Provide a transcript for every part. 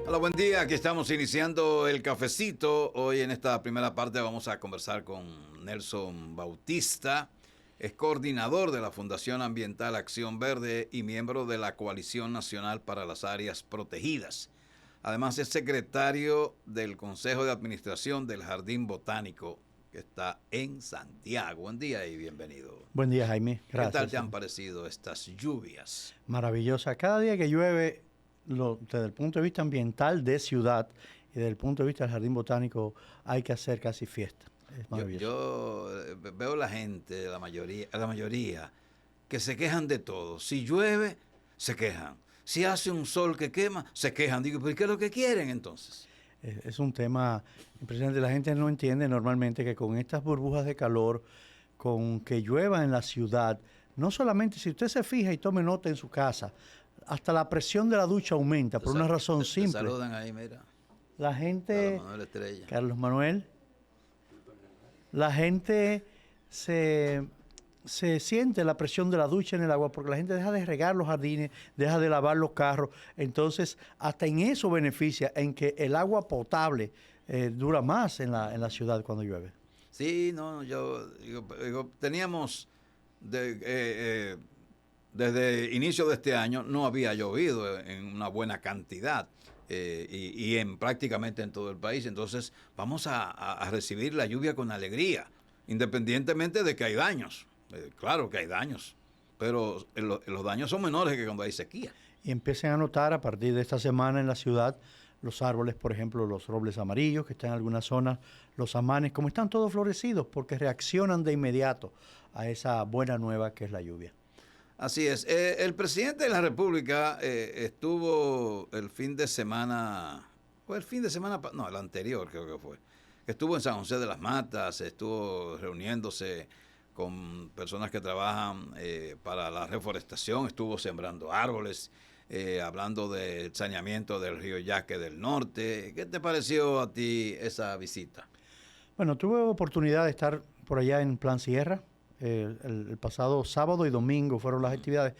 Hola, buen día. Aquí estamos iniciando el cafecito. Hoy en esta primera parte vamos a conversar con Nelson Bautista. Es coordinador de la Fundación Ambiental Acción Verde y miembro de la Coalición Nacional para las Áreas Protegidas. Además es secretario del Consejo de Administración del Jardín Botánico, que está en Santiago. Buen día y bienvenido. Buen día, Jaime. Gracias. ¿Qué tal te han parecido estas lluvias? Maravillosa. Cada día que llueve, desde el punto de vista ambiental de ciudad y desde el punto de vista del Jardín Botánico, hay que hacer casi fiesta. Es maravilloso. Yo veo la gente, la mayoría, que se quejan de todo. Si llueve, se quejan. Si hace un sol que quema, se quejan. Digo, ¿pero qué es lo que quieren entonces? Es un tema impresionante. La gente no entiende normalmente que con estas burbujas de calor, con que llueva en la ciudad, no solamente, si usted se fija y tome nota en su casa, hasta la presión de la ducha aumenta por una razón simple. Te saludan ahí, mira. La gente... Carlos Manuel Estrella. Carlos Manuel. La gente se siente la presión de la ducha en el agua porque la gente deja de regar los jardines, deja de lavar los carros. Entonces, hasta en eso beneficia, en que el agua potable dura más en la ciudad cuando llueve. Sí, no, yo digo, teníamos desde inicio de este año no había llovido en una buena cantidad y en prácticamente en todo el país. Entonces vamos a recibir la lluvia con alegría, independientemente de que hay daños. Claro que hay daños, pero los daños son menores que cuando hay sequía. Y empiecen a notar a partir de esta semana en la ciudad los árboles, por ejemplo, los robles amarillos que están en algunas zonas, los amanes, como están todos florecidos porque reaccionan de inmediato a esa buena nueva que es la lluvia. Así es. El presidente de la República estuvo el fin de semana, el anterior creo que fue, estuvo en San José de las Matas, estuvo reuniéndose con personas que trabajan para la reforestación, estuvo sembrando árboles, hablando del saneamiento del río Yaque del Norte. ¿Qué te pareció a ti esa visita? Bueno, tuve oportunidad de estar por allá en Plan Sierra. El pasado sábado y domingo fueron las actividades.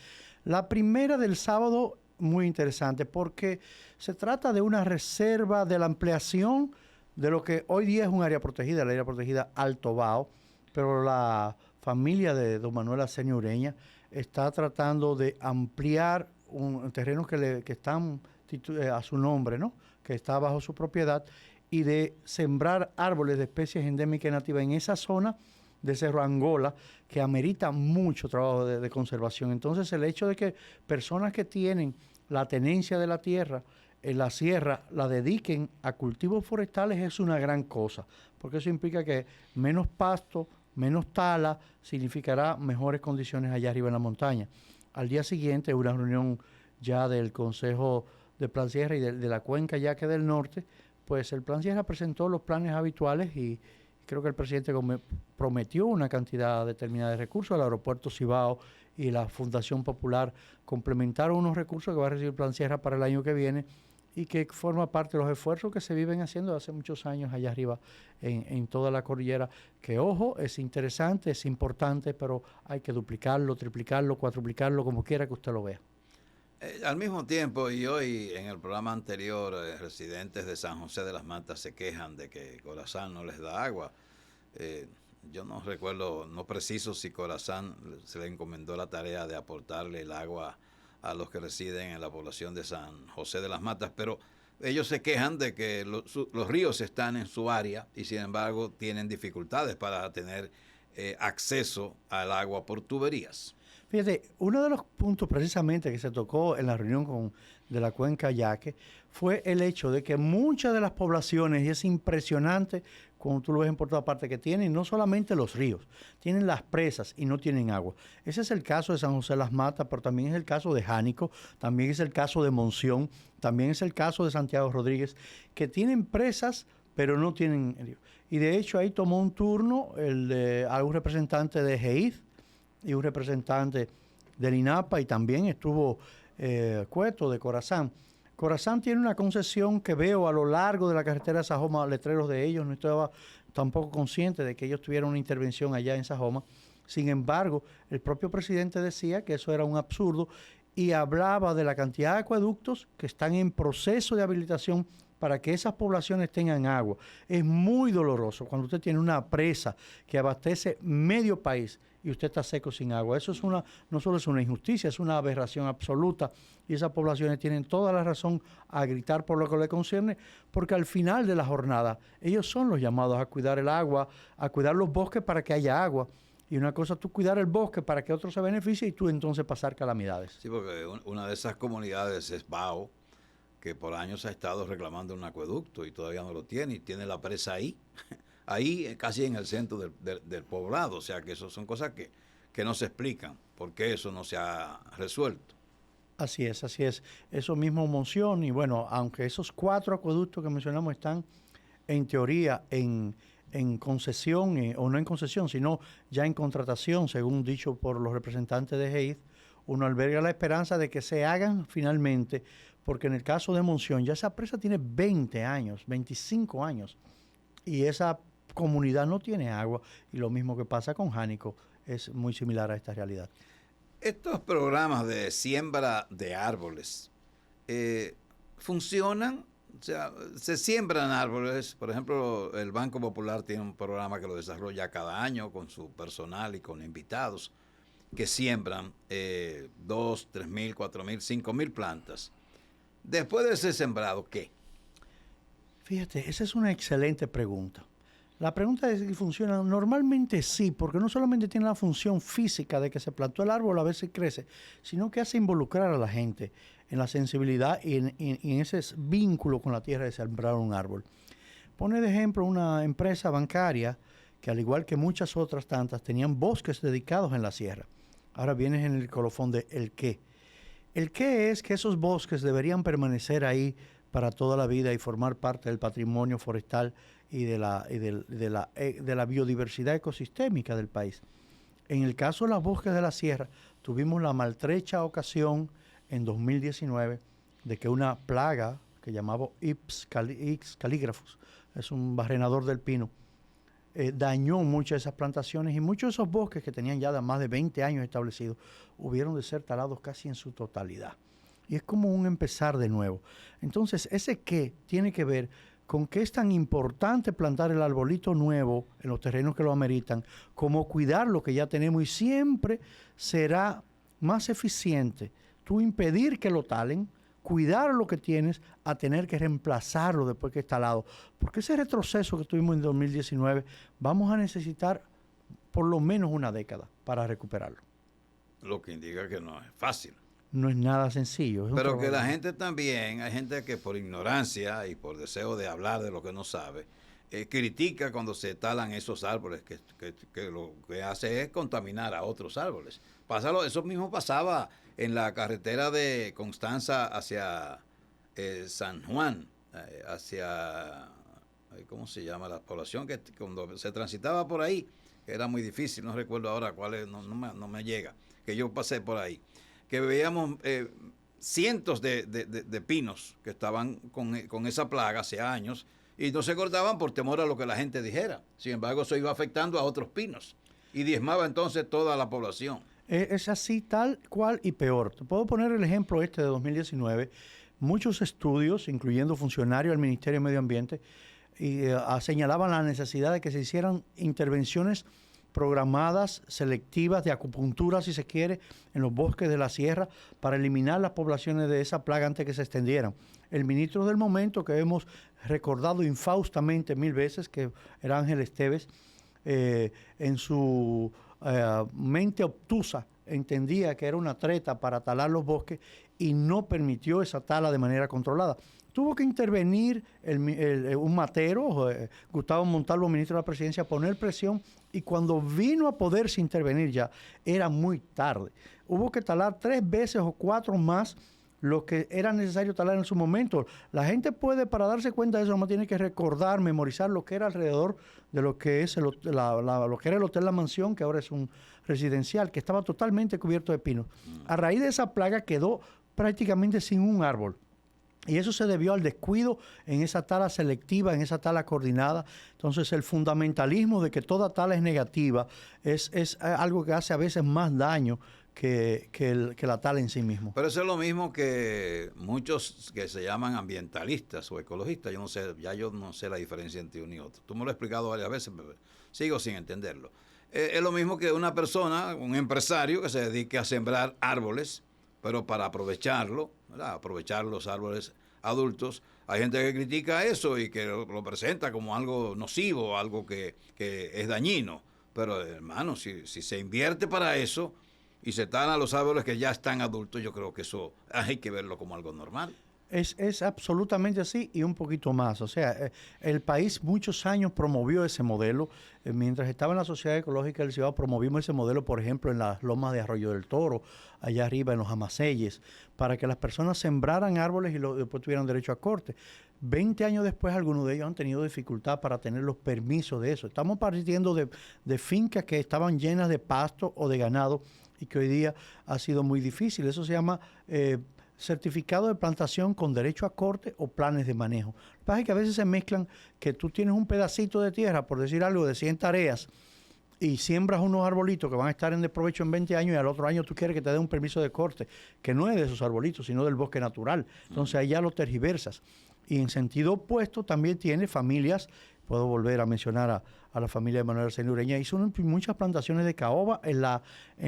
La primera del sábado, muy interesante, porque se trata de una reserva de la ampliación de lo que hoy día es un área protegida, la área protegida Alto Bao, pero la familia de don Manuel Arsenio Ureña está tratando de ampliar un terreno que están a su nombre, ¿no? Que está bajo su propiedad, y de sembrar árboles de especies endémicas y nativas en esa zona de Cerro Angola, que amerita mucho trabajo de conservación. Entonces, el hecho de que personas que tienen la tenencia de la tierra en la sierra la dediquen a cultivos forestales es una gran cosa, porque eso implica que menos pasto, menos tala, significará mejores condiciones allá arriba en la montaña. Al día siguiente, una reunión ya del Consejo de Plan Sierra y de la Cuenca Yaque del Norte, pues el Plan Sierra presentó los planes habituales y creo que el presidente prometió una cantidad determinada de recursos al aeropuerto Cibao y la Fundación Popular complementaron unos recursos que va a recibir Plan Sierra para el año que viene y que forma parte de los esfuerzos que se viven haciendo hace muchos años allá arriba en toda la cordillera, que ojo, es interesante, es importante, pero hay que duplicarlo, triplicarlo, cuatriplicarlo, como quiera que usted lo vea. Al mismo tiempo, y hoy en el programa anterior, residentes de San José de las Matas se quejan de que Corazán no les da agua. Yo no recuerdo, no preciso si Corazán se le encomendó la tarea de aportarle el agua a los que residen en la población de San José de las Matas, pero ellos se quejan de que los ríos están en su área y sin embargo tienen dificultades para tener acceso al agua por tuberías. Fíjate, uno de los puntos precisamente que se tocó en la reunión de la Cuenca Yaque fue el hecho de que muchas de las poblaciones, y es impresionante cuando tú lo ves en por toda parte, que tienen no solamente los ríos, tienen las presas y no tienen agua. Ese es el caso de San José de las Matas, pero también es el caso de Jánico, también es el caso de Monción, también es el caso de Santiago Rodríguez, que tienen presas pero no tienen río. Y de hecho ahí tomó un turno un representante de GEID, y un representante del INAPA, y también estuvo Cueto de Corazán. Corazán tiene una concesión que veo a lo largo de la carretera de Sajoma, letreros de ellos, no estaba tampoco consciente de que ellos tuvieran una intervención allá en Sajoma. Sin embargo, el propio presidente decía que eso era un absurdo y hablaba de la cantidad de acueductos que están en proceso de habilitación para que esas poblaciones tengan agua. Es muy doloroso cuando usted tiene una presa que abastece medio país y usted está seco sin agua. Eso es no solo es una injusticia, es una aberración absoluta, y esas poblaciones tienen toda la razón a gritar por lo que le concierne, porque al final de la jornada ellos son los llamados a cuidar el agua, a cuidar los bosques para que haya agua. Y una cosa es tú cuidar el bosque para que otro se beneficie y tú entonces pasar calamidades. Sí, porque una de esas comunidades es Bao, que por años ha estado reclamando un acueducto y todavía no lo tiene, y tiene la presa ahí, ahí casi en el centro del poblado. O sea que eso son cosas que no se explican, por qué eso no se ha resuelto. Así es, así es. Eso mismo Monción, y bueno, aunque esos 4 acueductos que mencionamos están en teoría en concesión, o no en concesión, sino ya en contratación, según dicho por los representantes de GEID, uno alberga la esperanza de que se hagan finalmente, porque en el caso de Monción ya esa presa tiene 20 años, 25 años, y esa comunidad no tiene agua, y lo mismo que pasa con Jánico es muy similar a esta realidad. Estos programas de siembra de árboles funcionan, o sea, se siembran árboles. Por ejemplo, el Banco Popular tiene un programa que lo desarrolla cada año con su personal y con invitados que siembran 2, 3,000, 4,000, 5,000 plantas. Después de ese sembrado, ¿qué? Fíjate, esa es una excelente pregunta. La pregunta es si funciona. Normalmente sí, porque no solamente tiene la función física de que se plantó el árbol a ver si crece, sino que hace involucrar a la gente en la sensibilidad y en ese vínculo con la tierra de sembrar un árbol. Pone de ejemplo una empresa bancaria que, al igual que muchas otras tantas, tenían bosques dedicados en la sierra. Ahora vienes en el colofón de el qué. El qué es que esos bosques deberían permanecer ahí para toda la vida y formar parte del patrimonio forestal y de la biodiversidad ecosistémica del país. En el caso de los bosques de la sierra, tuvimos la maltrecha ocasión en 2019 de que una plaga que llamaba Ips calligraphus, es un barrenador del pino, dañó muchas de esas plantaciones, y muchos de esos bosques que tenían ya más de 20 años establecidos hubieron de ser talados casi en su totalidad. Y es como un empezar de nuevo. Entonces, ese qué tiene que ver con que es tan importante plantar el arbolito nuevo en los terrenos que lo ameritan, como cuidar lo que ya tenemos, y siempre será más eficiente tú impedir que lo talen, cuidar lo que tienes, a tener que reemplazarlo después que está talado. Porque ese retroceso que tuvimos en 2019, vamos a necesitar por lo menos una década para recuperarlo. Lo que indica que no es fácil. No es nada sencillo. Pero que la gente también, hay gente que por ignorancia y por deseo de hablar de lo que no sabe, critica cuando se talan esos árboles, que lo que hace es contaminar a otros árboles. Eso mismo pasaba en la carretera de Constanza hacia San Juan, hacia, ¿cómo se llama la población? Que cuando se transitaba por ahí, que era muy difícil, no recuerdo ahora cuál es, no me llega, que yo pasé por ahí, que veíamos cientos de pinos que estaban con esa plaga hace años, y no se cortaban por temor a lo que la gente dijera. Sin embargo, eso iba afectando a otros pinos y diezmaba entonces toda la población. Es así, tal cual, y peor. Te puedo poner el ejemplo de 2019. Muchos estudios, incluyendo funcionarios del Ministerio de Medio Ambiente, señalaban la necesidad de que se hicieran intervenciones programadas, selectivas, de acupuntura, si se quiere, en los bosques de la sierra, para eliminar las poblaciones de esa plaga antes que se extendieran. El ministro del momento, que hemos recordado infaustamente 1000 veces, que era Ángel Esteves, en su mente obtusa entendía que era una treta para talar los bosques y no permitió esa tala de manera controlada. Tuvo que intervenir un matero, Gustavo Montalvo, ministro de la Presidencia, poner presión, y cuando vino a poderse intervenir ya era muy tarde. Hubo que talar 3 veces o 4 más lo que era necesario talar en su momento. La gente puede, para darse cuenta de eso, no tiene que recordar, memorizar lo que era alrededor de lo que es lo que era el Hotel La Mansión, que ahora es un residencial, que estaba totalmente cubierto de pinos. A raíz de esa plaga quedó prácticamente sin un árbol. Y eso se debió al descuido en esa tala selectiva, en esa tala coordinada. Entonces, el fundamentalismo de que toda tala es negativa es algo que hace a veces más daño que la tala en sí mismo. Pero eso es lo mismo que muchos que se llaman ambientalistas o ecologistas. Yo no sé la diferencia entre uno y otro. Tú me lo has explicado varias veces, pero sigo sin entenderlo. Es lo mismo que una persona, un empresario que se dedique a sembrar árboles, pero para aprovecharlo, ¿verdad? Aprovechar los árboles adultos. Hay gente que critica eso y que lo presenta como algo nocivo, algo que es dañino. Pero, hermano, si se invierte para eso y se talan a los árboles que ya están adultos, yo creo que eso hay que verlo como algo normal. Es absolutamente así y un poquito más. O sea, el país muchos años promovió ese modelo. Mientras estaba en la Sociedad Ecológica del Cibao, promovimos ese modelo, por ejemplo, en las lomas de Arroyo del Toro, allá arriba en los Amaseyes, para que las personas sembraran árboles y después tuvieran derecho a corte. 20 años después, algunos de ellos han tenido dificultad para tener los permisos de eso. Estamos partiendo de fincas que estaban llenas de pasto o de ganado y que hoy día ha sido muy difícil. Eso se llama certificado de plantación con derecho a corte o planes de manejo. Lo que pasa es que a veces se mezclan que tú tienes un pedacito de tierra, por decir algo, de 100 tareas y siembras unos arbolitos que van a estar en desprovecho en 20 años y al otro año tú quieres que te dé un permiso de corte, que no es de esos arbolitos, sino del bosque natural. Entonces ahí ya lo tergiversas. Y en sentido opuesto también tiene familias, puedo volver a mencionar a la familia de Manuel Arsenio Ureña, hizo muchas plantaciones de caoba en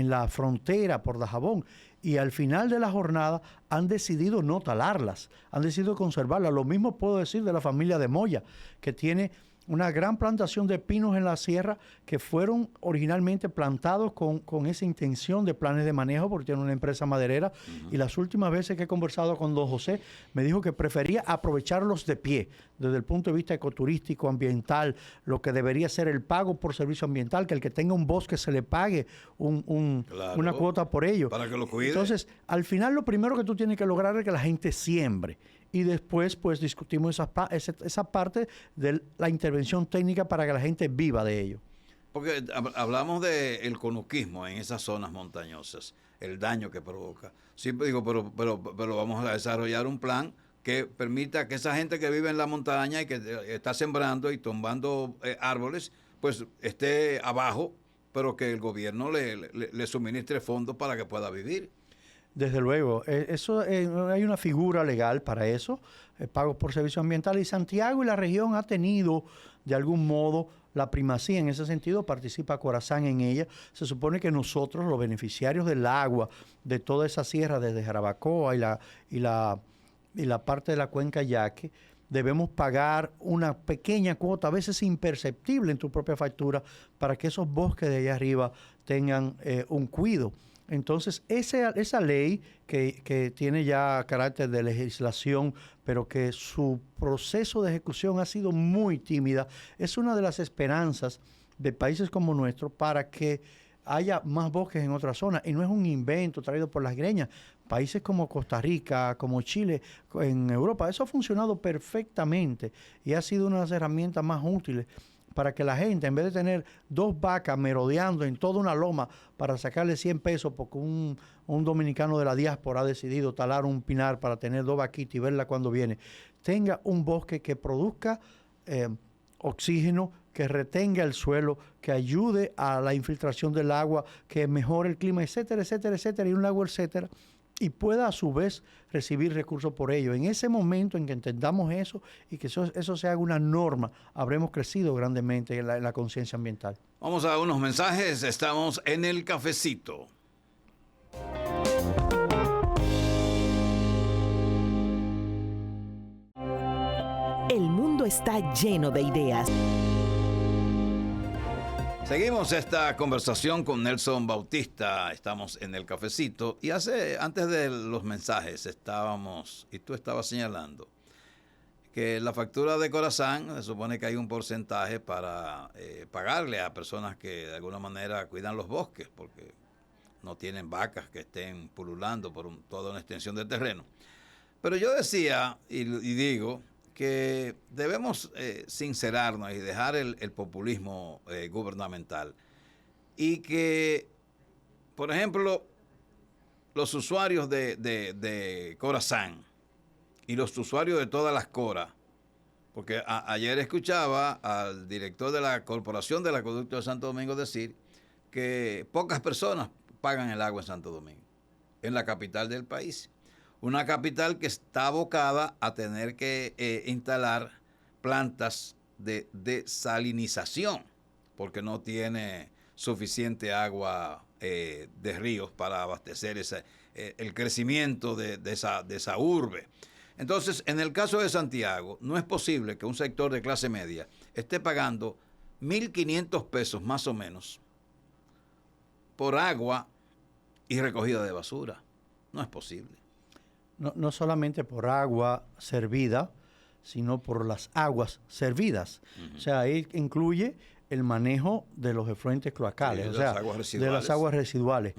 la frontera por Dajabón. Y al final de la jornada han decidido no talarlas, han decidido conservarlas. Lo mismo puedo decir de la familia de Moya, que tiene una gran plantación de pinos en la sierra que fueron originalmente plantados con esa intención de planes de manejo, porque tiene una empresa maderera. Y las últimas veces que he conversado con don José, me dijo que prefería aprovecharlos de pie, desde el punto de vista ecoturístico, ambiental, lo que debería ser el pago por servicio ambiental, que el que tenga un bosque se le pague Claro, una cuota por ello. para que lo cuide. Entonces, al final lo primero que tú tienes que lograr es que la gente siembre. Y después, pues, discutimos esa parte de la intervención técnica para que la gente viva de ello. Porque hablamos del conuquismo en esas zonas montañosas, el daño que provoca. Sí, digo, pero vamos a desarrollar un plan que permita que esa gente que vive en la montaña y que está sembrando y tumbando árboles, pues esté abajo, pero que el gobierno le suministre fondos para que pueda vivir. Desde luego, hay una figura legal para eso, pagos por servicio ambiental, y Santiago y la región ha tenido de algún modo la primacía en ese sentido, participa Corazán en ella. Se supone que nosotros, los beneficiarios del agua de toda esa sierra, desde Jarabacoa y la parte de la cuenca Yaque, debemos pagar una pequeña cuota, a veces imperceptible en tu propia factura, para que esos bosques de allá arriba tengan un cuidado. Entonces, esa ley que tiene ya carácter de legislación, pero que su proceso de ejecución ha sido muy tímida, es una de las esperanzas de países como nuestro para que haya más bosques en otras zonas. Y no es un invento traído por las greñas. Países como Costa Rica, como Chile, en Europa, eso ha funcionado perfectamente y ha sido una de las herramientas más útiles para que la gente, en vez de tener 2 vacas merodeando en toda una loma para sacarle 100 pesos porque un dominicano de la diáspora ha decidido talar un pinar para tener 2 vaquitas y verla cuando viene, tenga un bosque que produzca oxígeno, que retenga el suelo, que ayude a la infiltración del agua, que mejore el clima, etcétera, etcétera, etcétera, y un lago, etcétera, y pueda a su vez recibir recursos por ello. En ese momento en que entendamos eso y que eso se haga una norma, habremos crecido grandemente en la conciencia ambiental. Vamos a unos mensajes, estamos en el cafecito. El mundo está lleno de ideas. Seguimos esta conversación con Nelson Bautista, estamos en el cafecito y antes de los mensajes y tú estabas señalando que la factura de Corazán se supone que hay un porcentaje para pagarle a personas que de alguna manera cuidan los bosques porque no tienen vacas que estén pululando por toda una extensión de terreno. Pero yo decía y digo que debemos sincerarnos y dejar el populismo gubernamental y que, por ejemplo, los usuarios de Corazán y los usuarios de todas las coras, porque ayer escuchaba al director de la Corporación del Acueducto de Santo Domingo decir que pocas personas pagan el agua en Santo Domingo, en la capital del país. Una capital que está abocada a tener que instalar plantas de desalinización, porque no tiene suficiente agua de ríos para abastecer el crecimiento de esa urbe. Entonces, en el caso de Santiago, no es posible que un sector de clase media esté pagando 1.500 pesos más o menos por agua y recogida de basura. No es posible. No solamente por agua servida, sino por las aguas servidas. O sea, ahí incluye el manejo de los efluentes cloacales, Sí, de las aguas residuales.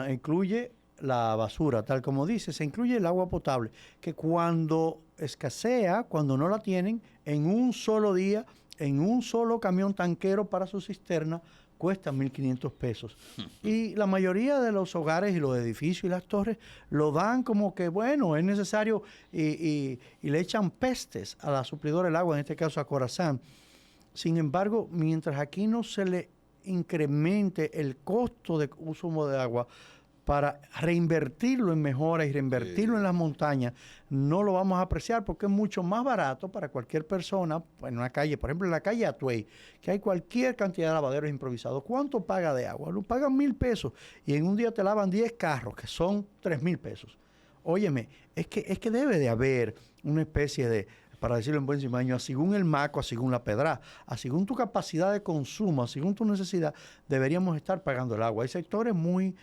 Incluye la basura, tal como dice, se incluye el agua potable, que cuando escasea, cuando no la tienen, en un solo día, en un solo camión tanquero para su cisterna, cuesta 1.500 pesos. Y la mayoría de los hogares y los edificios y las torres lo dan como que, bueno, es necesario y le echan pestes a la suplidora del agua, en este caso a Corazán. Sin embargo, mientras aquí no se le incremente el costo de uso de agua para reinvertirlo en mejoras y reinvertirlo en las montañas, no lo vamos a apreciar porque es mucho más barato para cualquier persona en una calle, por ejemplo en la calle Atuey, que hay cualquier cantidad de lavaderos improvisados. ¿Cuánto paga de agua? Lo pagan 1.000 pesos y en un día te lavan 10 carros, que son 3.000 pesos. Óyeme, es que debe de haber una especie de, para decirlo en buen cimaño, a según el maco, a según la pedra, a según tu capacidad de consumo, a según tu necesidad, deberíamos estar pagando el agua. Hay sectores muy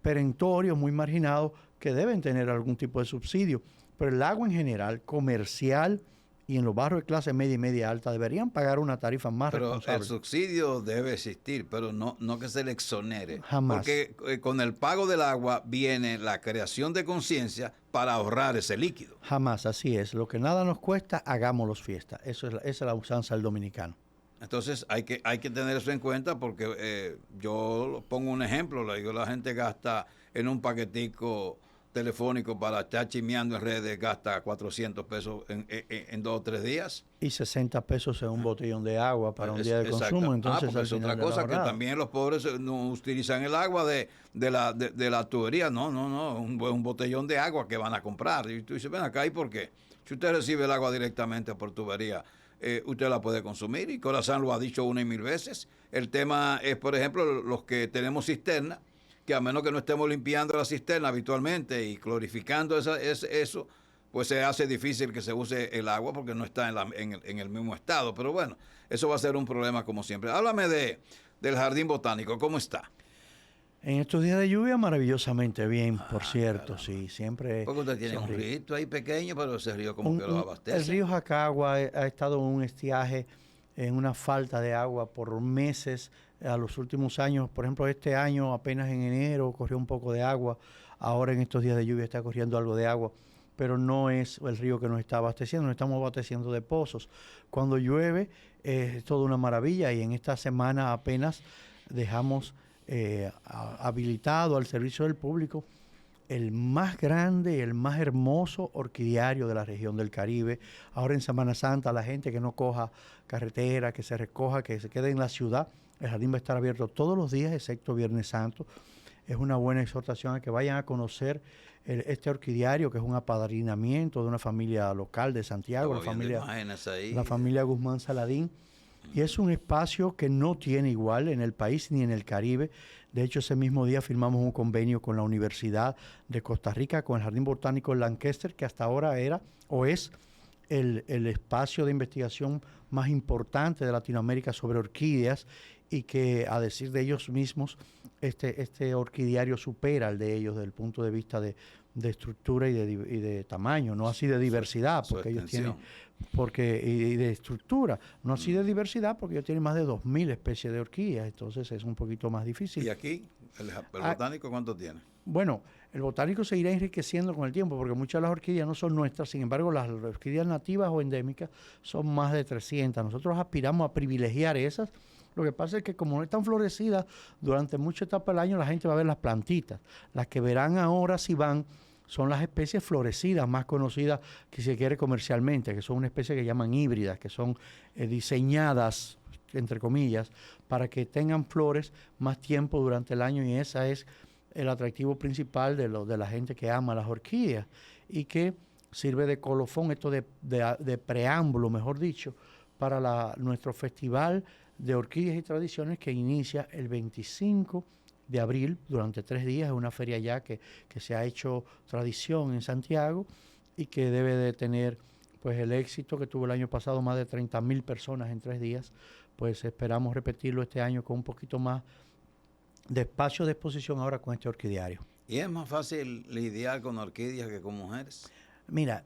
perentorios, muy marginados, que deben tener algún tipo de subsidio, pero el agua en general, comercial y en los barrios de clase media y media alta, deberían pagar una tarifa más responsable. Pero el subsidio debe existir, pero no que se le exonere. Jamás. Porque con el pago del agua viene la creación de conciencia para ahorrar ese líquido. Jamás, así es. Lo que nada nos cuesta, hagámoslos fiesta. Esa es la usanza del dominicano. Entonces hay que tener eso en cuenta porque yo pongo un ejemplo, le digo, la gente gasta en un paquetico telefónico para estar chimeando en redes, gasta 400 pesos en 2 o 3 días. Y 60 pesos en un botellón de agua para un día de consumo. Entonces, porque es otra cosa, que también los pobres no utilizan el agua de la tubería. No, un botellón de agua que van a comprar. Y tú dices, ven acá, ¿y por qué? Si usted recibe el agua directamente por tubería, usted la puede consumir, y Corazán lo ha dicho 1 y 1000 veces. El tema es, por ejemplo, los que tenemos cisterna, que a menos que no estemos limpiando la cisterna habitualmente y clorificando eso, pues se hace difícil que se use el agua porque no está en el mismo estado. Pero bueno, eso va a ser un problema como siempre. Háblame del Jardín Botánico, ¿cómo está? En estos días de lluvia, maravillosamente bien, por cierto, caramba. Sí, siempre... Porque usted tiene un río ahí pequeño, pero ese río como que lo abastece. El río Jacagua ha estado en un estiaje, en una falta de agua por meses a los últimos años. Por ejemplo, este año, apenas en enero, corrió un poco de agua. Ahora en estos días de lluvia está corriendo algo de agua, pero no es el río que nos está abasteciendo, nos estamos abasteciendo de pozos. Cuando llueve es toda una maravilla, y en esta semana apenas dejamos habilitado al servicio del público el más grande y el más hermoso orquidiario de la región del Caribe. Ahora en Semana Santa, la gente que no coja carretera, que se recoja, que se quede en la ciudad, el jardín va a estar abierto todos los días, excepto Viernes Santo. Es una buena exhortación a que vayan a conocer este orquidiario, que es un apadrinamiento de una familia local de Santiago, la familia Guzmán Saladín. Y es un espacio que no tiene igual en el país ni en el Caribe. De hecho, ese mismo día firmamos un convenio con la Universidad de Costa Rica, con el Jardín Botánico Lancaster, que hasta ahora era o es el espacio de investigación más importante de Latinoamérica sobre orquídeas, y que, a decir de ellos mismos, este orquidiario supera al de ellos desde el punto de vista de estructura y de tamaño, no así de diversidad, porque ellos tienen... y de estructura, no así de diversidad, porque ellos tienen más de 2.000 especies de orquídeas, entonces es un poquito más difícil. ¿Y aquí, el botánico, cuánto tiene? Bueno, el botánico se irá enriqueciendo con el tiempo, porque muchas de las orquídeas no son nuestras. Sin embargo, las orquídeas nativas o endémicas son más de 300. Nosotros aspiramos a privilegiar esas. Lo que pasa es que como no están florecidas durante mucha etapa del año, la gente va a ver las plantitas. Las que verán ahora, si van, son las especies florecidas más conocidas, que se quiere comercialmente, que son una especie que llaman híbridas, que son diseñadas entre comillas, para que tengan flores más tiempo durante el año, y ese es el atractivo principal de la gente que ama las orquídeas, y que sirve de colofón, esto de preámbulo, mejor dicho, para nuestro festival de orquídeas y tradiciones, que inicia el 25 de abril durante 3 días. Es una feria ya que se ha hecho tradición en Santiago y que debe de tener pues el éxito que tuvo el año pasado, más de 30,000 personas en 3 días. Pues esperamos repetirlo este año con un poquito más de espacio de exposición ahora con este orquidiario. ¿Y es más fácil lidiar con orquídeas que con mujeres? Mira,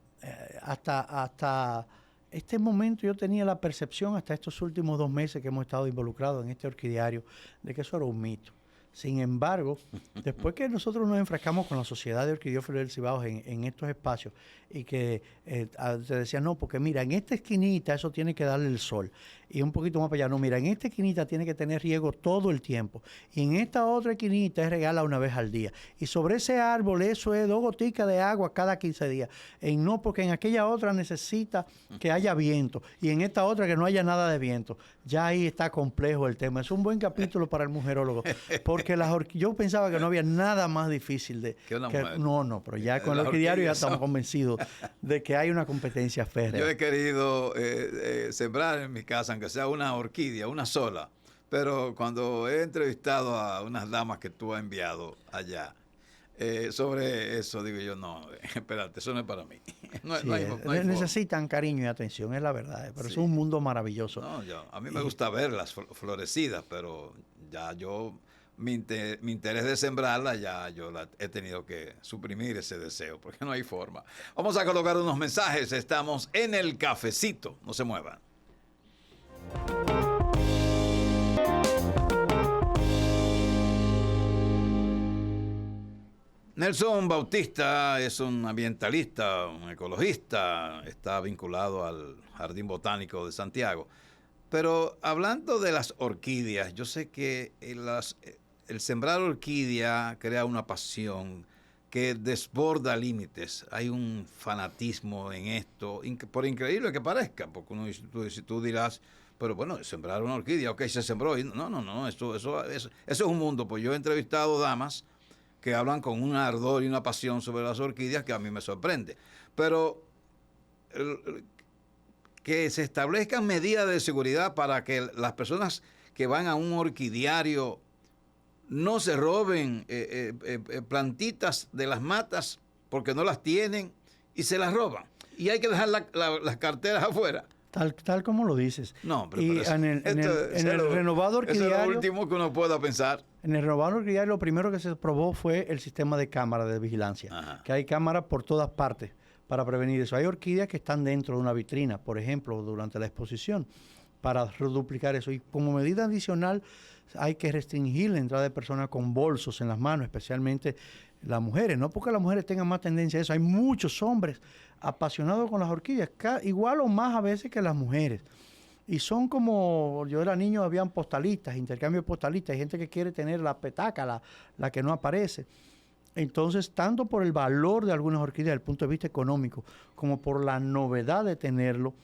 hasta este momento yo tenía la percepción, hasta estos últimos 2 meses que hemos estado involucrados en este orquidiario, de que eso era un mito. Sin embargo, después que nosotros nos enfrascamos con la Sociedad de Orquidiófilos del Cibao en estos espacios, y que te decían, no, porque mira, en esta esquinita eso tiene que darle el sol, y un poquito más para allá, no, mira, en esta esquinita tiene que tener riego todo el tiempo, y en esta otra esquinita es regala una vez al día, y sobre ese árbol eso es 2 goticas de agua cada 15 días, no, porque en aquella otra necesita que haya viento, y en esta otra que no haya nada de viento. Ya ahí está complejo el tema. Es un buen capítulo para el mujerólogo, porque yo pensaba que no había nada más difícil de... ¿Que una mujer? No, pero ya con el orquidiario ya estamos convencidos de que hay una competencia férrea. Yo he querido sembrar en mi casa, aunque sea una orquídea, una sola, pero cuando he entrevistado a unas damas que tú has enviado allá, sobre eso digo yo, no, espérate, eso no es para mí. No hay necesitan cariño y atención, es la verdad, pero es un mundo maravilloso. No, a mí me gusta verlas florecidas, pero ya mi interés de sembrarla, ya yo he tenido que suprimir ese deseo, porque no hay forma. Vamos a colocar unos mensajes, estamos en el cafecito, no se muevan. Nelson Bautista es un ambientalista, un ecologista, está vinculado al Jardín Botánico de Santiago. Pero hablando de las orquídeas, yo sé que el sembrar orquídea crea una pasión que desborda límites. Hay un fanatismo en esto, por increíble que parezca, porque tú dirás, pero bueno, sembrar una orquídea, ok, se sembró. No, eso es un mundo. Pues yo he entrevistado damas que hablan con un ardor y una pasión sobre las orquídeas que a mí me sorprende. Pero que se establezcan medidas de seguridad para que las personas que van a un orquidiario no se roben plantitas de las matas porque no las tienen y se las roban. Y hay que dejar las carteras afuera. Tal como lo dices. No, pero y en el renovado orquidiario... Eso es lo último que uno pueda pensar. En el renovado orquidiario lo primero que se probó fue el sistema de cámara de vigilancia. Ajá. Que hay cámaras por todas partes para prevenir eso. Hay orquídeas que están dentro de una vitrina, por ejemplo, durante la exposición, para reduplicar eso. Y como medida adicional hay que restringir la entrada de personas con bolsos en las manos, especialmente las mujeres. No porque las mujeres tengan más tendencia a eso. Hay muchos hombres apasionados con las orquídeas, igual o más a veces que las mujeres. Y son como, yo era niño, habían postalistas, intercambio de postalistas, hay gente que quiere tener la petaca, la que no aparece. Entonces, tanto por el valor de algunas orquídeas desde el punto de vista económico, como por la novedad de tenerlo,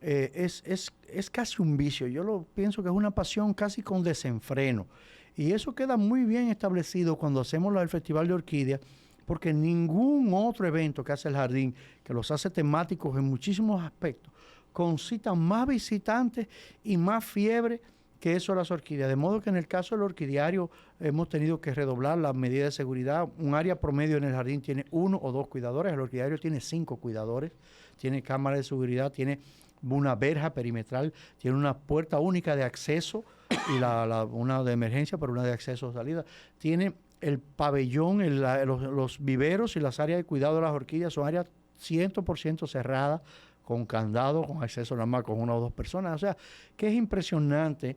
es casi un vicio. Yo pienso que es una pasión casi con desenfreno. Y eso queda muy bien establecido cuando hacemos el Festival de Orquídeas, porque ningún otro evento que hace el jardín, que los hace temáticos en muchísimos aspectos, concitan más visitantes y más fiebre que eso las orquídeas. De modo que en el caso del orquidiario hemos tenido que redoblar las medidas de seguridad. Un área promedio en el jardín tiene 1 o 2 cuidadores, el orquidiario tiene 5 cuidadores, tiene cámara de seguridad, tiene una verja perimetral, tiene una puerta única de acceso y una de emergencia, pero una de acceso o salida. Tiene el pabellón, los viveros y las áreas de cuidado de las orquídeas son áreas 100% cerradas, con candado, con acceso nada más con 1 o 2 personas. O sea, que es impresionante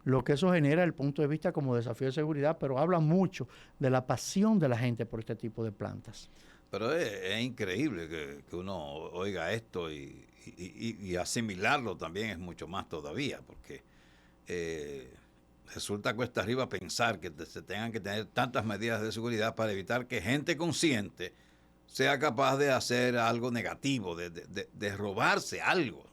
lo que eso genera desde el punto de vista como desafío de seguridad, pero habla mucho de la pasión de la gente por este tipo de plantas. Pero es increíble que uno oiga esto y asimilarlo también es mucho más todavía, porque resulta cuesta arriba pensar que se tengan que tener tantas medidas de seguridad para evitar que gente consciente sea capaz de hacer algo negativo, de robarse algo.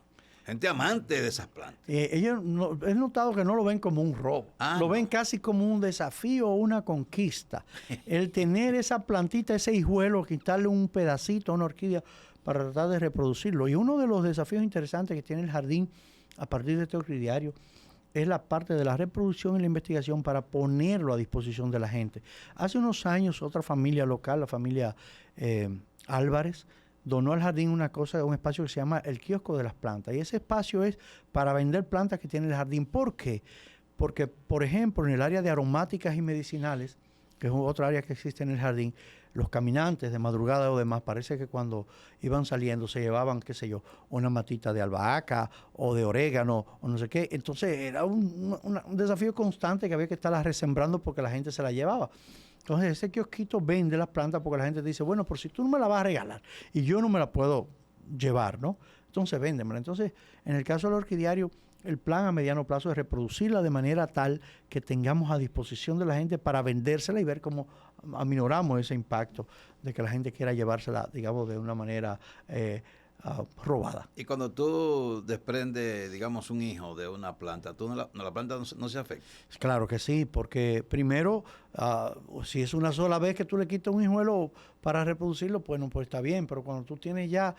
Gente amante de esas plantas. Ellos he notado que no lo ven como un robo, lo ven casi como un desafío o una conquista. El tener esa plantita, ese hijuelo, quitarle un pedacito a una orquídea para tratar de reproducirlo. Y uno de los desafíos interesantes que tiene el jardín a partir de este orquidiario es la parte de la reproducción y la investigación para ponerlo a disposición de la gente. Hace unos años otra familia local, la familia Álvarez, donó al jardín un espacio que se llama el kiosco de las plantas. Y ese espacio es para vender plantas que tiene el jardín. ¿Por qué? Porque, por ejemplo, en el área de aromáticas y medicinales, que es otra área que existe en el jardín, los caminantes de madrugada o demás, parece que cuando iban saliendo se llevaban, qué sé yo, una matita de albahaca o de orégano o no sé qué. Entonces era un desafío constante que había que estarlas resembrando porque la gente se la llevaba. Entonces ese kiosquito vende las plantas porque la gente dice, bueno, por si tú no me la vas a regalar y yo no me la puedo llevar, ¿no? Entonces véndemela. Entonces, en el caso del orquidiario, el plan a mediano plazo es reproducirla de manera tal que tengamos a disposición de la gente para vendérsela y ver cómo aminoramos ese impacto de que la gente quiera llevársela, digamos, de una manera robada. Y cuando tú desprendes, digamos, un hijo de una planta, la planta no se afecta. Claro que sí, porque primero, si es una sola vez que tú le quitas un hijuelo para reproducirlo, pues no, pues está bien, pero cuando tú tienes ya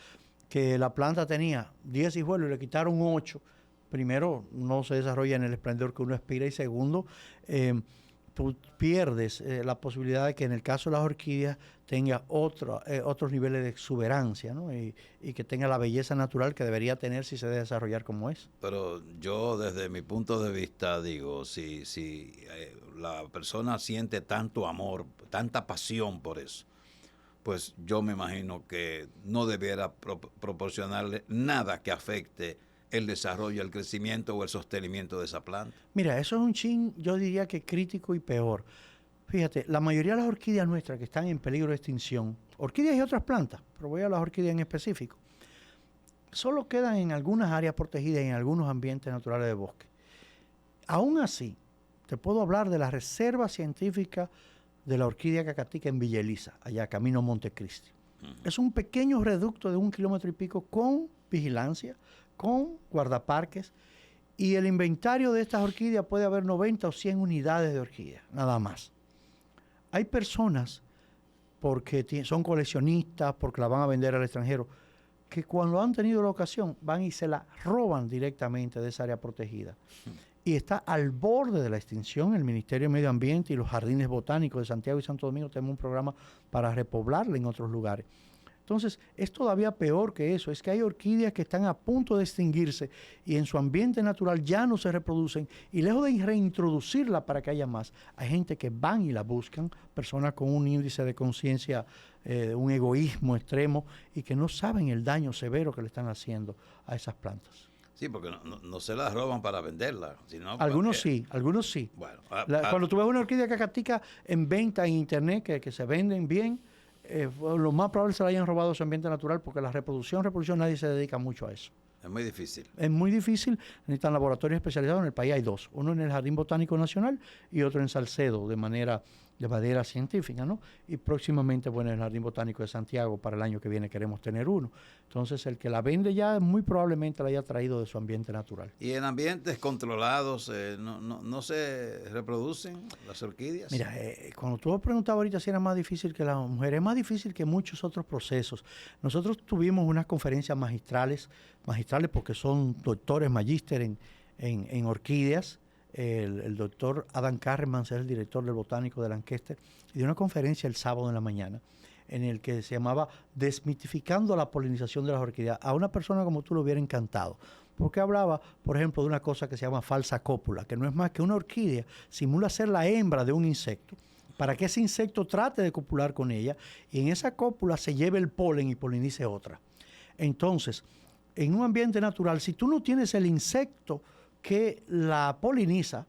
que la planta tenía 10 hijuelos y le quitaron 8, primero no se desarrolla en el esplendor que uno aspira y segundo, tú pierdes la posibilidad de que en el caso de las orquídeas tenga otros niveles de exuberancia, ¿no? Y que tenga la belleza natural que debería tener si se debe desarrollar como es. Pero yo desde mi punto de vista digo, si la persona siente tanto amor, tanta pasión por eso, pues yo me imagino que no debiera proporcionarle nada que afecte el desarrollo, el crecimiento o el sostenimiento de esa planta. Mira, eso es un chin, yo diría que crítico y peor. Fíjate, la mayoría de las orquídeas nuestras que están en peligro de extinción, orquídeas y otras plantas, pero voy a las orquídeas en específico, solo quedan en algunas áreas protegidas y en algunos ambientes naturales de bosque. Aún así, te puedo hablar de la reserva científica de la orquídea cacatica en Villa Elisa, allá camino Montecristi. Es un pequeño reducto de 1 kilómetro y pico con vigilancia, con guardaparques, y el inventario de estas orquídeas puede haber 90 o 100 unidades de orquídeas, nada más. Hay personas, porque son coleccionistas, porque la van a vender al extranjero, que cuando han tenido la ocasión van y se la roban directamente de esa área protegida. Y está al borde de la extinción. El Ministerio de Medio Ambiente y los jardines botánicos de Santiago y Santo Domingo tenemos un programa para repoblarla en otros lugares. Entonces, es todavía peor que eso, es que hay orquídeas que están a punto de extinguirse y en su ambiente natural ya no se reproducen y lejos de reintroducirla para que haya más, hay gente que van y la buscan, personas con un índice de conciencia, un egoísmo extremo y que no saben el daño severo que le están haciendo a esas plantas. Sí, porque no se las roban para venderla. Sino algunos sí, algunos sí. Bueno, cuando tú ves una orquídea cacatica en venta en internet que se venden bien, lo más probable es que se la hayan robado su ambiente natural porque la reproducción, nadie se dedica mucho a eso. Es muy difícil. Es muy difícil. Necesitan laboratorios especializados. En el país hay 2. Uno en el Jardín Botánico Nacional y otro en Salcedo de manera científica, ¿no? Y próximamente, bueno, en el Jardín Botánico de Santiago para el año que viene queremos tener uno. Entonces, el que la vende ya muy probablemente la haya traído de su ambiente natural. ¿Y en ambientes controlados no se reproducen las orquídeas? Mira, cuando tú preguntabas ahorita si era más difícil que las mujeres, es más difícil que muchos otros procesos. Nosotros tuvimos unas conferencias magistrales porque son doctores, magíster en orquídeas. El doctor Adam Carreman es el director del Botánico de Lancaster, y dio una conferencia el sábado en la mañana en el que se llamaba Desmitificando la polinización de las orquídeas. A una persona como tú le hubiera encantado, porque hablaba, por ejemplo, de una cosa que se llama falsa cópula, que no es más que una orquídea simula ser la hembra de un insecto, para que ese insecto trate de copular con ella, y en esa cópula se lleve el polen y polinice otra. Entonces, en un ambiente natural, si tú no tienes el insecto que la poliniza,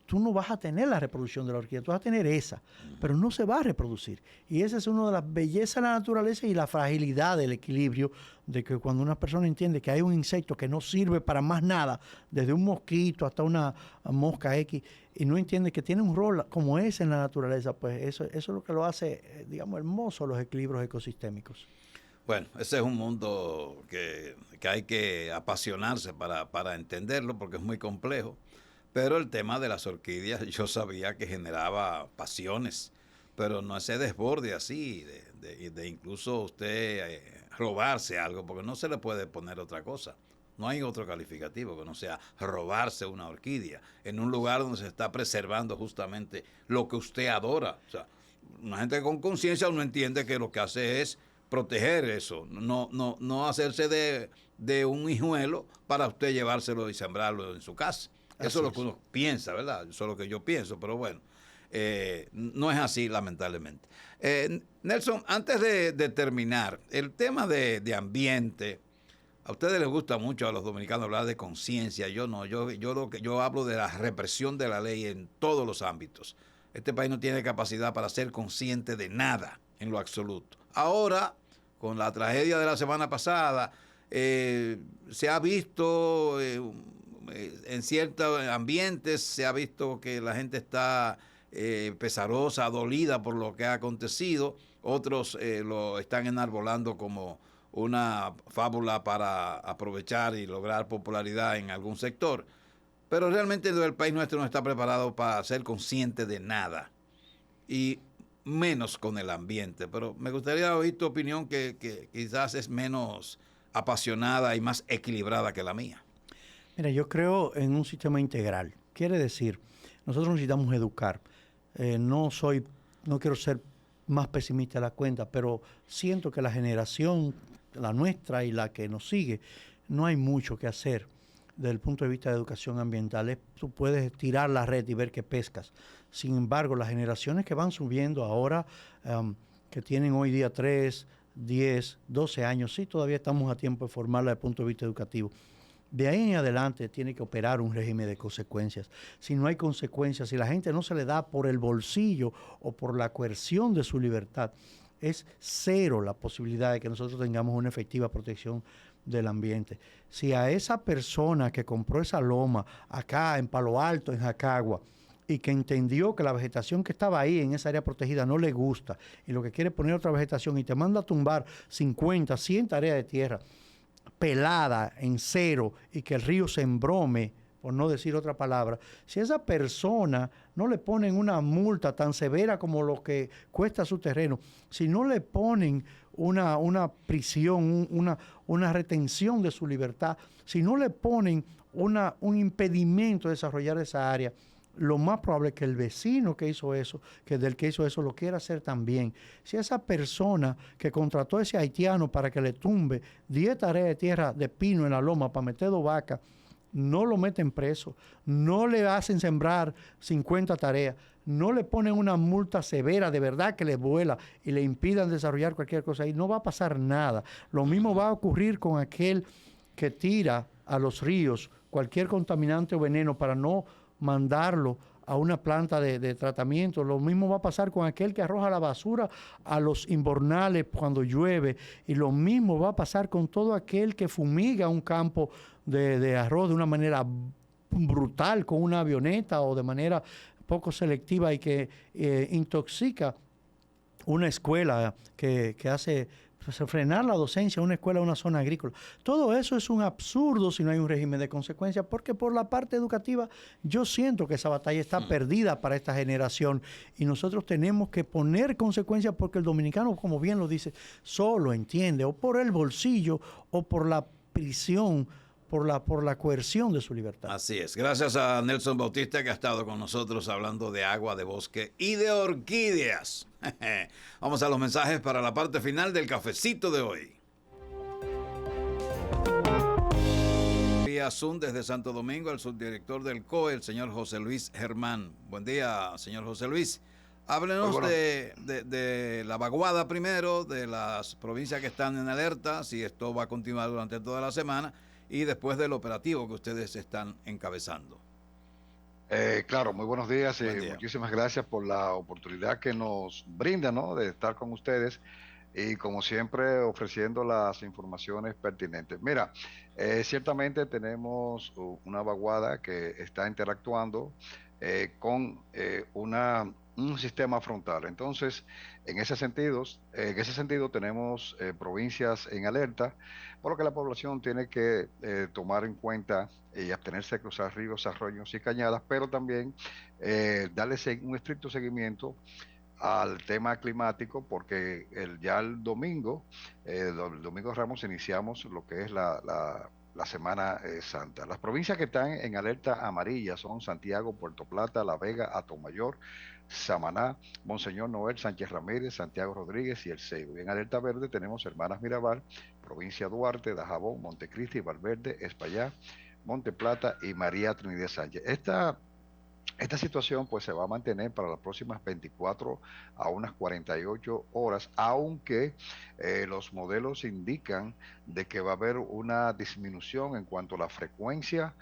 tú no vas a tener la reproducción de la orquídea, tú vas a tener esa, pero no se va a reproducir. Y esa es una de las bellezas de la naturaleza y la fragilidad del equilibrio, de que cuando una persona entiende que hay un insecto que no sirve para más nada, desde un mosquito hasta una mosca X, y no entiende que tiene un rol como ese en la naturaleza, pues eso es lo que lo hace, digamos, hermoso los equilibrios ecosistémicos. Bueno, ese es un mundo que hay que apasionarse para entenderlo porque es muy complejo. Pero el tema de las orquídeas yo sabía que generaba pasiones, pero no ese desborde así, de incluso usted robarse algo, porque no se le puede poner otra cosa. No hay otro calificativo que no sea robarse una orquídea en un lugar donde se está preservando justamente lo que usted adora. O sea, una gente con conciencia uno entiende que lo que hace es proteger eso, no hacerse de un hijuelo para usted llevárselo y sembrarlo en su casa. Eso es lo que uno piensa, ¿verdad? Eso es lo que yo pienso, pero bueno, no es así, lamentablemente. Nelson, antes de terminar, el tema de ambiente, a ustedes les gusta mucho a los dominicanos hablar de conciencia, yo no, yo hablo de la represión de la ley en todos los ámbitos. Este país no tiene capacidad para ser consciente de nada en lo absoluto. Ahora, con la tragedia de la semana pasada, se ha visto en ciertos ambientes, se ha visto que la gente está pesarosa, dolida por lo que ha acontecido. Otros lo están enarbolando como una fábula para aprovechar y lograr popularidad en algún sector. Pero realmente el país nuestro no está preparado para ser consciente de nada. Y menos con el ambiente. Pero me gustaría oír tu opinión que quizás es menos apasionada y más equilibrada que la mía. Mira, yo creo en un sistema integral. Quiere decir, nosotros necesitamos educar. No quiero ser más pesimista de la cuenta, pero siento que la generación, la nuestra y la que nos sigue, no hay mucho que hacer desde el punto de vista de educación ambiental. Tú puedes tirar la red y ver que pescas. Sin embargo, las generaciones que van subiendo ahora, que tienen hoy día 3, 10, 12 años, sí, todavía estamos a tiempo de formarla desde el punto de vista educativo. De ahí en adelante tiene que operar un régimen de consecuencias. Si no hay consecuencias, si la gente no se le da por el bolsillo o por la coerción de su libertad, es cero la posibilidad de que nosotros tengamos una efectiva protección del ambiente. Si a esa persona que compró esa loma acá en Palo Alto, en Jacagua, y que entendió que la vegetación que estaba ahí en esa área protegida no le gusta y lo que quiere es poner otra vegetación y te manda a tumbar 50, 100 tareas de tierra pelada en cero y que el río se embrome, por no decir otra palabra, si a esa persona no le ponen una multa tan severa como lo que cuesta su terreno, si no le ponen una prisión, una retención de su libertad, si no le ponen un impedimento de desarrollar esa área, lo más probable es que el vecino que hizo eso, que del que hizo eso, lo quiera hacer también. Si esa persona que contrató a ese haitiano para que le tumbe 10 tareas de tierra de pino en la loma para meter 2 vacas, no lo meten preso, no le hacen sembrar 50 tareas, no le ponen una multa severa de verdad que le vuela y le impidan desarrollar cualquier cosa ahí, no va a pasar nada. Lo mismo va a ocurrir con aquel que tira a los ríos cualquier contaminante o veneno para no mandarlo a una planta de tratamiento. Lo mismo va a pasar con aquel que arroja la basura a los invernales cuando llueve, y lo mismo va a pasar con todo aquel que fumiga un campo de arroz de una manera brutal con una avioneta o de manera poco selectiva y que intoxica una escuela que hace frenar la docencia en una escuela, en una zona agrícola. Todo eso es un absurdo si no hay un régimen de consecuencias, porque por la parte educativa yo siento que esa batalla está perdida para esta generación y nosotros tenemos que poner consecuencias, porque el dominicano, como bien lo dice, solo entiende o por el bolsillo o por la prisión, por la coerción de su libertad. Así es. Gracias a Nelson Bautista, que ha estado con nosotros hablando de agua, de bosque y de orquídeas. Vamos a los mensajes para la parte final del cafecito de hoy. Vía Zoom desde Santo Domingo, el subdirector del COE, el señor José Luis Germán. Buen día, señor José Luis. Háblenos de la vaguada primero, de las provincias que están en alerta, si esto va a continuar durante toda la semana, y después del operativo que ustedes están encabezando. Claro, muy buenos días. Buen día. Muchísimas gracias por la oportunidad que nos brinda, ¿no?, de estar con ustedes y, como siempre, ofreciendo las informaciones pertinentes. Mira, ciertamente tenemos una vaguada que está interactuando con una un sistema frontal. Entonces, en ese sentido tenemos provincias en alerta, por lo que la población tiene que tomar en cuenta y abstenerse de cruzar ríos, arroyos y cañadas, pero también darle un estricto seguimiento al tema climático, porque ya el domingo, el domingo Ramos, iniciamos lo que es la Semana Santa. Las provincias que están en alerta amarilla son Santiago, Puerto Plata, La Vega, Atomayor, Samaná, Monseñor Noel, Sánchez Ramírez, Santiago Rodríguez y El Seibo. Y en alerta verde tenemos Hermanas Mirabal, Provincia Duarte, Dajabón, Montecristi, Valverde, Espaillá, Monte Plata y María Trinidad Sánchez. Esta situación pues se va a mantener para las próximas 24 a unas 48 horas, aunque los modelos indican de que va a haber una disminución en cuanto a la frecuencia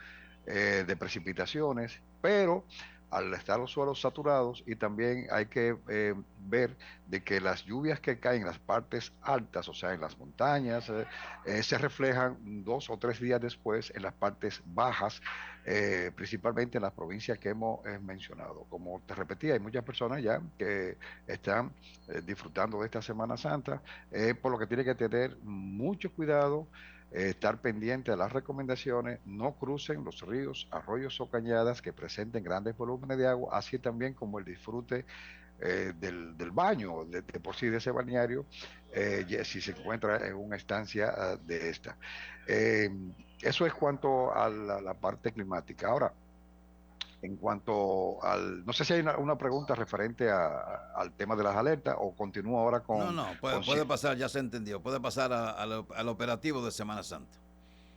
de precipitaciones, pero al estar los suelos saturados, y también hay que ver de que las lluvias que caen en las partes altas, o sea, en las montañas, se reflejan 2 o 3 días después en las partes bajas, principalmente en las provincias que hemos mencionado. Como te repetí, hay muchas personas ya que están disfrutando de esta Semana Santa, por lo que tiene que tener mucho cuidado, estar pendiente de las recomendaciones, no crucen los ríos, arroyos o cañadas que presenten grandes volúmenes de agua, así también como el disfrute del baño, de por sí de ese balneario, si se encuentra en una estancia de esta. Eh, Eso es cuanto a la parte climática. Ahora, en cuanto al, no sé si hay una pregunta referente al tema de las alertas o continúo ahora No, no, con puede pasar, ya se entendió, puede pasar al operativo de Semana Santa.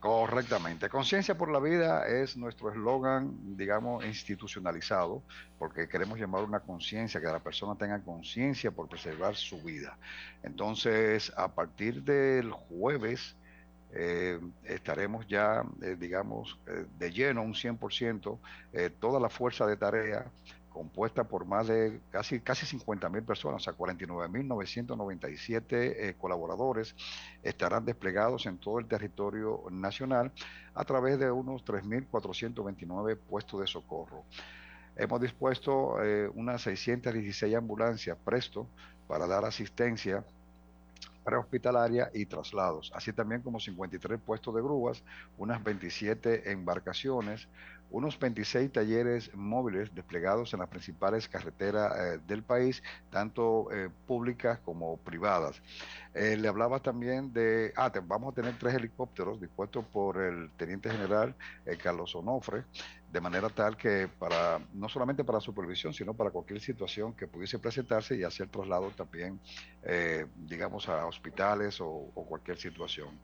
correctamente. Conciencia por la vida es nuestro eslogan, digamos, institucionalizado, porque queremos llamar una conciencia, que la persona tenga conciencia por preservar su vida. Entonces, a partir del jueves, estaremos ya, digamos, de lleno, un 100%, toda la fuerza de tarea compuesta por más de casi 50.000 personas, o sea, 49.997 colaboradores, estarán desplegados en todo el territorio nacional a través de unos 3.429 puestos de socorro. Hemos dispuesto unas 616 ambulancias presto para dar asistencia prehospitalaria y traslados, así también como 53 puestos de grúas, unas 27 embarcaciones, unos 26 talleres móviles desplegados en las principales carreteras del país, tanto públicas como privadas. Le hablaba también de, vamos a tener 3 helicópteros dispuestos por el teniente general Carlos Onofre, de manera tal que no solamente para supervisión, sino para cualquier situación que pudiese presentarse y hacer traslado también, digamos, a hospitales o cualquier situación.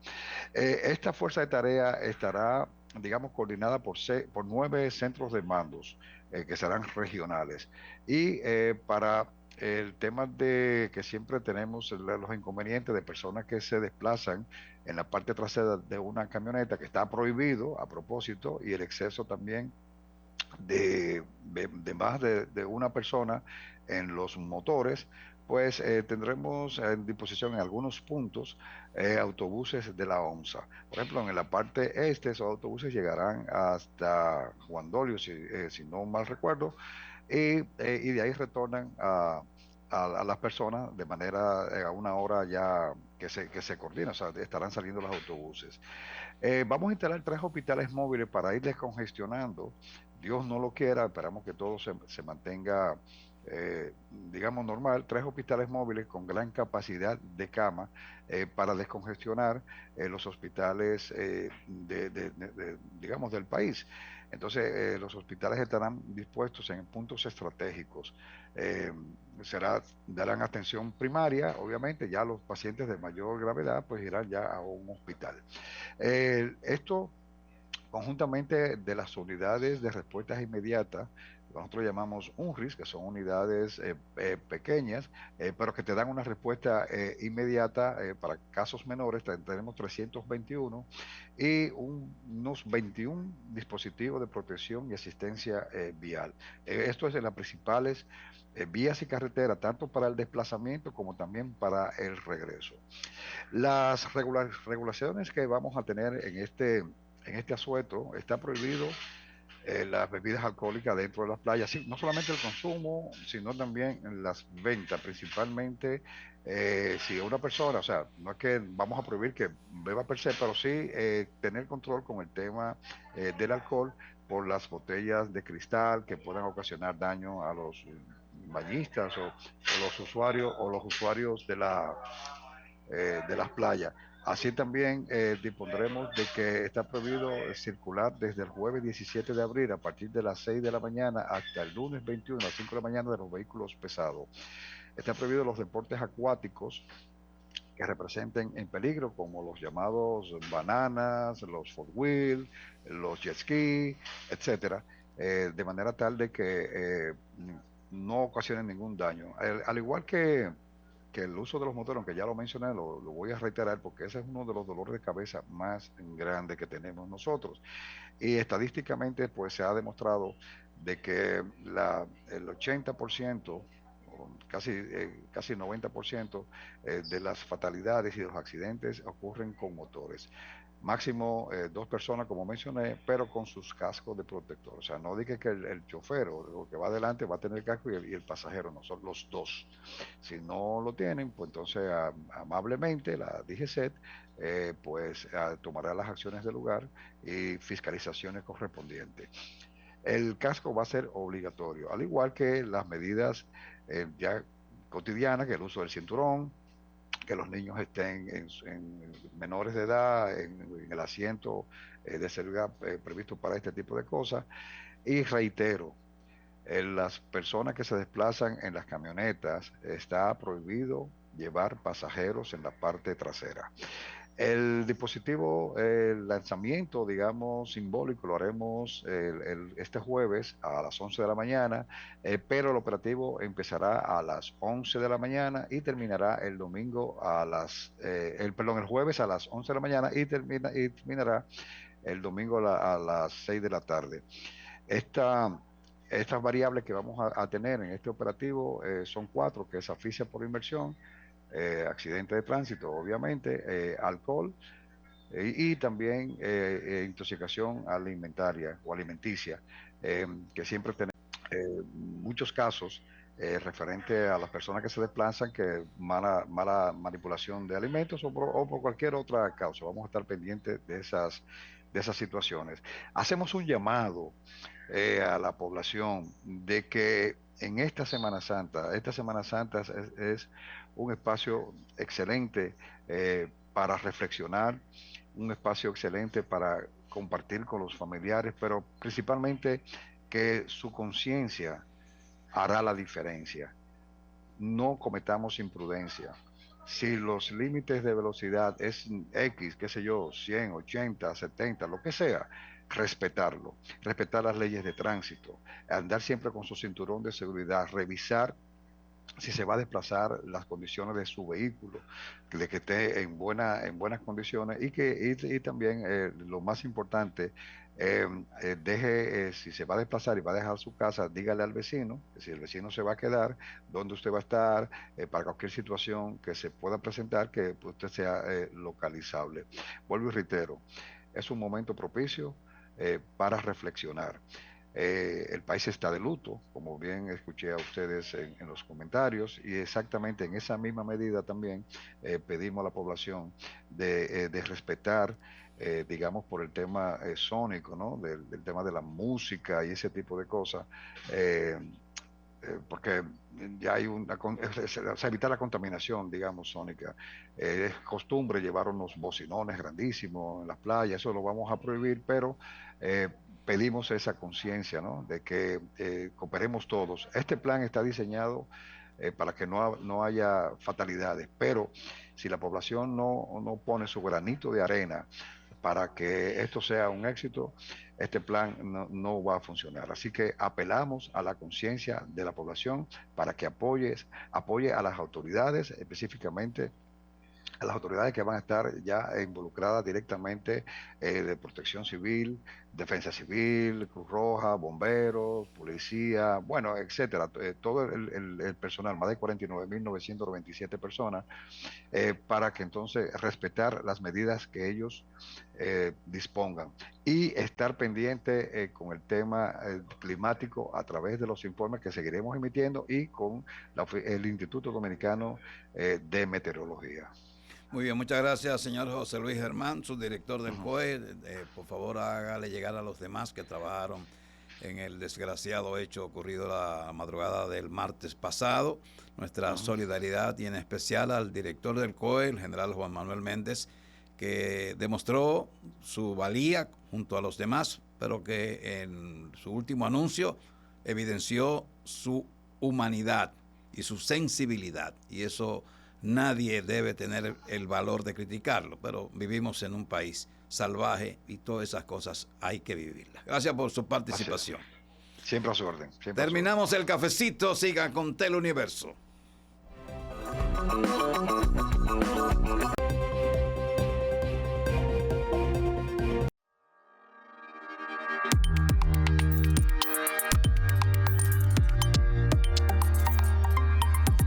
Esta fuerza de tarea estará, digamos, coordinada por 9 centros de mandos que serán regionales. Y para el tema de que siempre tenemos los inconvenientes de personas que se desplazan en la parte trasera de una camioneta, que está prohibido a propósito, y el exceso también de más de una persona en los motores, pues tendremos en disposición en algunos puntos autobuses de la OMSA. Por ejemplo, en la parte este, esos autobuses llegarán hasta Juan Dolio, si no mal recuerdo, y de ahí retornan a las personas de manera, a una hora ya que se coordina, o sea, estarán saliendo los autobuses. Vamos a instalar 3 hospitales móviles para ir descongestionando. Dios no lo quiera, esperamos que todo se mantenga, digamos, normal. 3 hospitales móviles con gran capacidad de cama para descongestionar los hospitales, digamos, del país. Entonces, los hospitales estarán dispuestos en puntos estratégicos. Eh, Darán atención primaria, obviamente, ya los pacientes de mayor gravedad pues irán ya a un hospital. Esto conjuntamente de las unidades de respuestas inmediatas, nosotros llamamos UNRIS, que son unidades pequeñas, pero que te dan una respuesta inmediata para casos menores. Tenemos 321 y unos 21 dispositivos de protección y asistencia vial. Esto es en las principales vías y carreteras, tanto para el desplazamiento como también para el regreso. Las regulaciones que vamos a tener en este asueto, está prohibido las bebidas alcohólicas dentro de las playas, sí, no solamente el consumo, sino también las ventas, principalmente si una persona, o sea, no es que vamos a prohibir que beba per se, pero sí tener control con el tema del alcohol por las botellas de cristal que puedan ocasionar daño a los bañistas o los usuarios de las playas. Así también dispondremos de que está prohibido circular desde el jueves 17 de abril a partir de las 6 de la mañana hasta el lunes 21 a las 5 de la mañana de los vehículos pesados. Está prohibido los deportes acuáticos que representen en peligro, como los llamados bananas, los four wheel, los jet ski, etcétera, de manera tal de que no ocasionen ningún daño. Al igual que el uso de los motores, aunque ya lo mencioné, lo voy a reiterar porque ese es uno de los dolores de cabeza más grandes que tenemos nosotros. Y estadísticamente, pues se ha demostrado de que el 80%, casi 90% de las fatalidades y de los accidentes ocurren con motores. Máximo 2 personas, como mencioné, pero con sus cascos de protector. O sea, no diga que el chofer o que va adelante va a tener el casco y el pasajero, no, son los dos. Si no lo tienen, pues entonces amablemente la DGCET pues tomará las acciones del lugar y fiscalizaciones correspondientes. El casco va a ser obligatorio, al igual que las medidas ya cotidianas, que el uso del cinturón, que los niños estén en menores de edad, en el asiento de seguridad previsto para este tipo de cosas. Y reitero, las personas que se desplazan en las camionetas está prohibido llevar pasajeros en la parte trasera. El dispositivo, el lanzamiento, digamos, simbólico, lo haremos este jueves a las 11 de la mañana, pero el operativo empezará a las 11 de la mañana y terminará el domingo el jueves a las 11 de la mañana y terminará el domingo a las 6 de la tarde. Esta, estas variables que vamos a tener en este operativo son 4, que es asfixia por inmersión, accidente de tránsito, obviamente, alcohol y también intoxicación alimentaria o alimenticia, que siempre tenemos muchos casos referente a las personas que se desplazan, que mala manipulación de alimentos o por cualquier otra causa. Vamos a estar pendientes de esas situaciones. Hacemos un llamado a la población de que en esta Semana Santa es un espacio excelente para reflexionar, un espacio excelente para compartir con los familiares, pero principalmente que su conciencia hará la diferencia. No cometamos imprudencia. Si los límites de velocidad es X, qué sé yo, 100, 80, 70, lo que sea, respetarlo, respetar las leyes de tránsito, andar siempre con su cinturón de seguridad, revisar si se va a desplazar las condiciones de su vehículo, de que esté en buenas condiciones y también lo más importante, si se va a desplazar y va a dejar su casa, dígale al vecino, que si el vecino se va a quedar, dónde usted va a estar, para cualquier situación que se pueda presentar, que usted sea localizable. Vuelvo y reitero, es un momento propicio para reflexionar. El país está de luto, como bien escuché a ustedes en los comentarios, y exactamente en esa misma medida también pedimos a la población de respetar, digamos, por el tema sónico, ¿no? Del tema de la música y ese tipo de cosas, porque ya hay o sea, evitar la contaminación, digamos, sónica. Es costumbre llevar unos bocinones grandísimos en las playas, eso lo vamos a prohibir, pero eh, pedimos esa conciencia, ¿no? De que cooperemos todos. Este plan está diseñado para que no haya fatalidades, pero si la población no pone su granito de arena para que esto sea un éxito, este plan no va a funcionar. Así que apelamos a la conciencia de la población para que apoye a las autoridades, específicamente a las autoridades que van a estar ya involucradas directamente, de protección civil, defensa civil, Cruz Roja, bomberos, policía, bueno, etcétera, todo el personal, más de 49.997 personas, para que entonces respetar las medidas que ellos dispongan y estar pendiente con el tema climático a través de los informes que seguiremos emitiendo y con el Instituto Dominicano de Meteorología. Muy bien, muchas gracias, señor José Luis Germán, subdirector del COE. Por favor, hágale llegar a los demás que trabajaron en el desgraciado hecho ocurrido la madrugada del martes pasado nuestra solidaridad, y en especial al director del COE, el general Juan Manuel Méndez, que demostró su valía junto a los demás, pero que en su último anuncio evidenció su humanidad y su sensibilidad, y eso nadie debe tener el valor de criticarlo, pero vivimos en un país salvaje y todas esas cosas hay que vivirlas. Gracias por su participación. Siempre a su orden. Terminamos el cafecito, sigan con Teleuniverso.